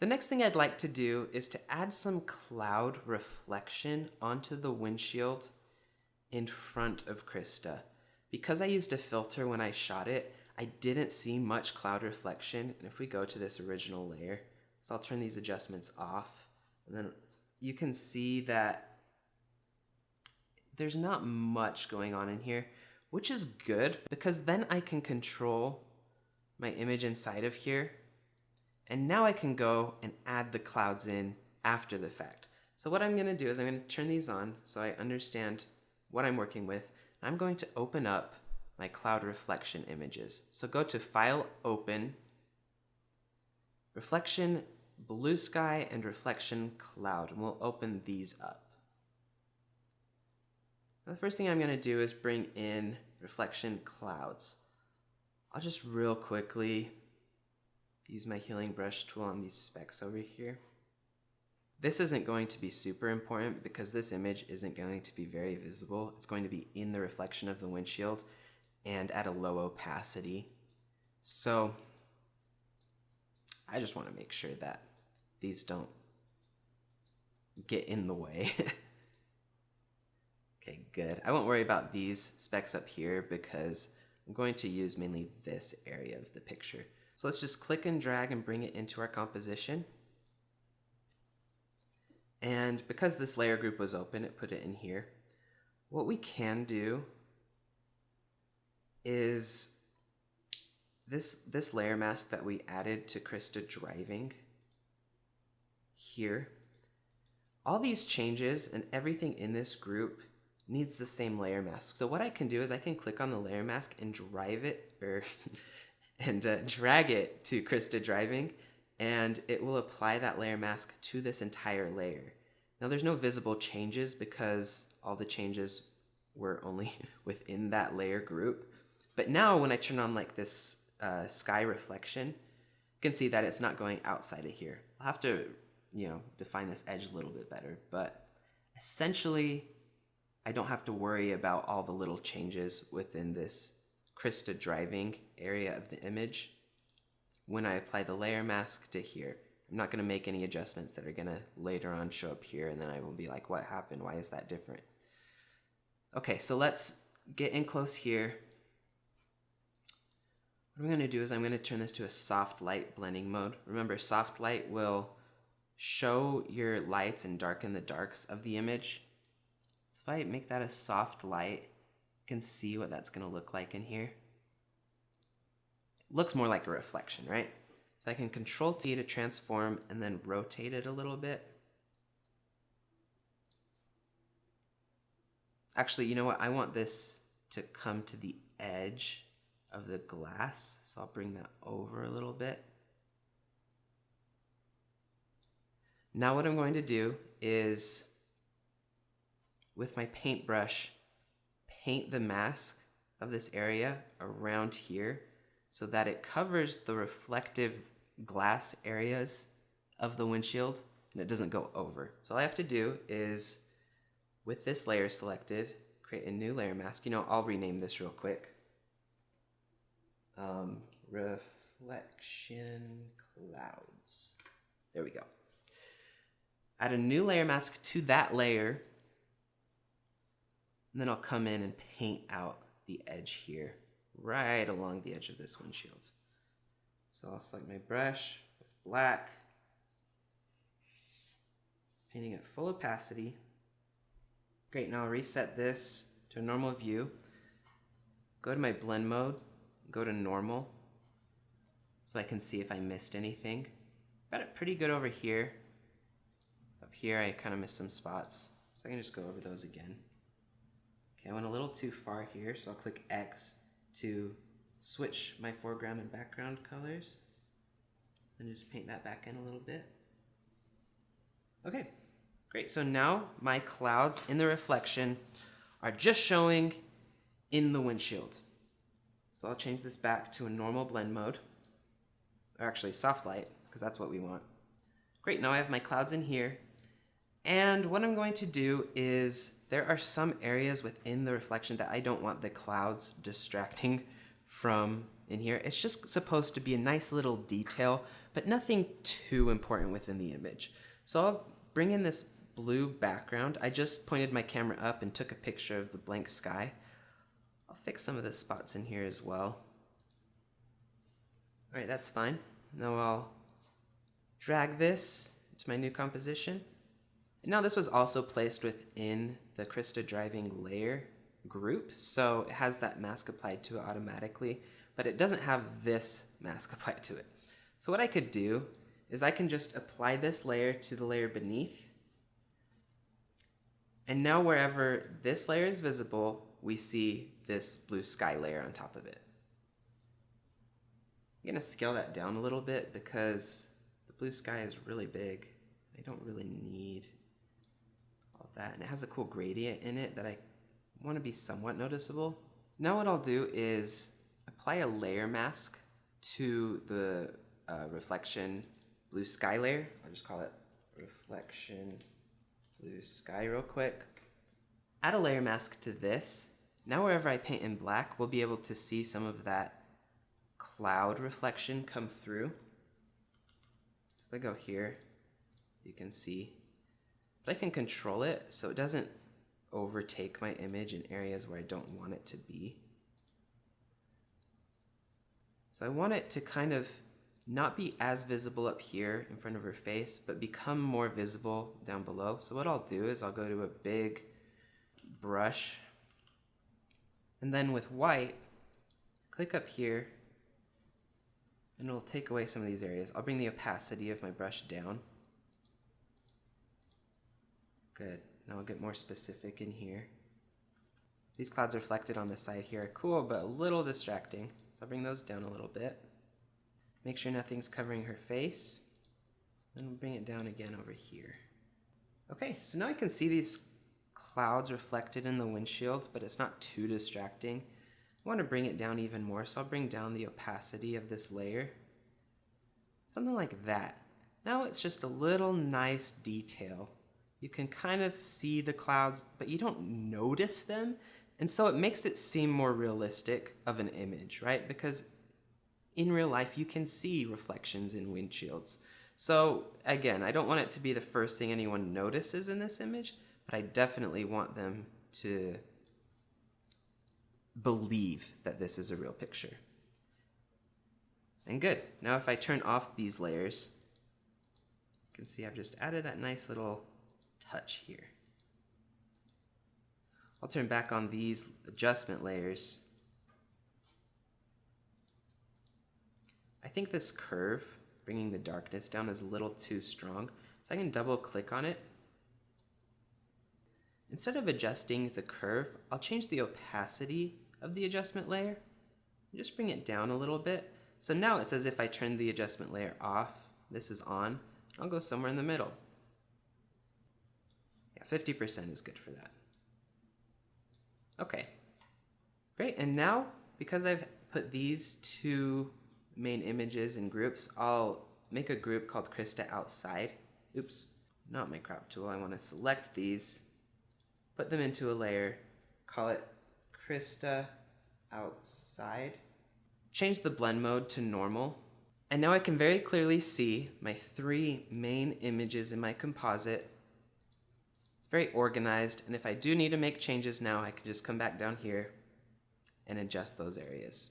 The next thing I'd like to do is to add some cloud reflection onto the windshield in front of Krista. Because I used a filter when I shot it, I didn't see much cloud reflection. And if we go to this original layer, so I'll turn these adjustments off, and then you can see that there's not much going on in here, which is good because then I can control my image inside of here. And now I can go and add the clouds in after the fact. So what I'm going to do is I'm going to turn these on so I understand what I'm working with. I'm going to open up my cloud reflection images. So go to File, Open, Reflection, Blue Sky, and Reflection Cloud, and we'll open these up. Now the first thing I'm going to do is bring in Reflection Clouds. I'll just real quickly use my healing brush tool on these specks over here. This isn't going to be super important because this image isn't going to be very visible. It's going to be in the reflection of the windshield and at a low opacity. So I just want to make sure that these don't get in the way. Okay, good. I won't worry about these specks up here because I'm going to use mainly this area of the picture. So let's just click and drag and bring it into our composition. And because this layer group was open, it put it in here. What we can do is this layer mask that we added to Krista driving here. All these changes and everything in this group needs the same layer mask. So what I can do is I can click on the layer mask and drive it, drag it to Krista driving, and it will apply that layer mask to this entire layer. Now there's no visible changes because all the changes were only within that layer group. But now when I turn on like this sky reflection, you can see that it's not going outside of here. I'll have to, define this edge a little bit better, but essentially I don't have to worry about all the little changes within this Krista driving area of the image when I apply the layer mask to here. I'm not going to make any adjustments that are going to later on show up here, and then I will be like, what happened? Why is that different? Okay, so let's get in close here. What I'm going to do is I'm going to turn this to a soft light blending mode. Remember, soft light will show your lights and darken the darks of the image. So if I make that a soft light, you can see what that's going to look like in here. It looks more like a reflection, right? So I can Control T to transform and then rotate it a little bit. Actually, you know what? I want this to come to the edge of the glass, so I'll bring that over a little bit. Now what I'm going to do is, with my paintbrush, paint the mask of this area around here so that it covers the reflective glass areas of the windshield and it doesn't go over. So all I have to do is, with this layer selected, create a new layer mask. I'll rename this real quick. Reflection Clouds. There we go. Add a new layer mask to that layer, and then I'll come in and paint out the edge here, right along the edge of this windshield. So I'll select my brush with black, painting at full opacity. Great, now I'll reset this to a normal view. Go to my blend mode, go to normal, so I can see if I missed anything. Got it pretty good over here. Up here I kind of missed some spots, so I can just go over those again. Okay, I went a little too far here, so I'll click X to switch my foreground and background colors, and just paint that back in a little bit. Okay, great. So now my clouds in the reflection are just showing in the windshield. So I'll change this back to a normal blend mode, or actually soft light, because that's what we want. Great, now I have my clouds in here. And what I'm going to do is, there are some areas within the reflection that I don't want the clouds distracting from in here. It's just supposed to be a nice little detail, but nothing too important within the image. So I'll bring in this blue background. I just pointed my camera up and took a picture of the blank sky. I'll fix some of the spots in here as well. All right, that's fine. Now I'll drag this to my new composition. And now this was also placed within the Krista driving layer group, so it has that mask applied to it automatically, but it doesn't have this mask applied to it. So what I could do is I can just apply this layer to the layer beneath, and now wherever this layer is visible, we see this blue sky layer on top of it. I'm gonna scale that down a little bit because the blue sky is really big. I don't really need all that, and it has a cool gradient in it that I want to be somewhat noticeable. Now what I'll do is apply a layer mask to the reflection blue sky layer. I'll just call it reflection blue sky real quick. Add a layer mask to this. Now wherever I paint in black, we'll be able to see some of that cloud reflection come through. So if I go here, you can see, but I can control it so it doesn't overtake my image in areas where I don't want it to be. So I want it to kind of not be as visible up here in front of her face, but become more visible down below. So what I'll do is I'll go to a big brush, and then with white, click up here, and it'll take away some of these areas. I'll bring the opacity of my brush down. Good. Now I'll get more specific in here. These clouds reflected on the side here are cool, but a little distracting. So I'll bring those down a little bit. Make sure nothing's covering her face. Then we'll bring it down again over here. Okay, so now I can see these clouds reflected in the windshield, but it's not too distracting. I want to bring it down even more, so I'll bring down the opacity of this layer. Something like that. Now it's just a little nice detail. You can kind of see the clouds, but you don't notice them. And so it makes it seem more realistic of an image, right? Because in real life, you can see reflections in windshields. So again, I don't want it to be the first thing anyone notices in this image, but I definitely want them to believe that this is a real picture. And good. Now if I turn off these layers, you can see I've just added that nice little touch here. I'll turn back on these adjustment layers. I think this curve, bringing the darkness down, is a little too strong, so I can double click on it. Instead of adjusting the curve, I'll change the opacity of the adjustment layer and just bring it down a little bit. So now it's as if I turn the adjustment layer off, this is on, I'll go somewhere in the middle. Yeah, 50% is good for that. Okay, great, and now because I've put these two main images in groups, I'll make a group called Krista Outside. Oops, not my crop tool. I want to select these, put them into a layer, call it Krista Outside. Change the blend mode to normal. And now I can very clearly see my three main images in my composite. It's very organized, and if I do need to make changes now, I can just come back down here and adjust those areas.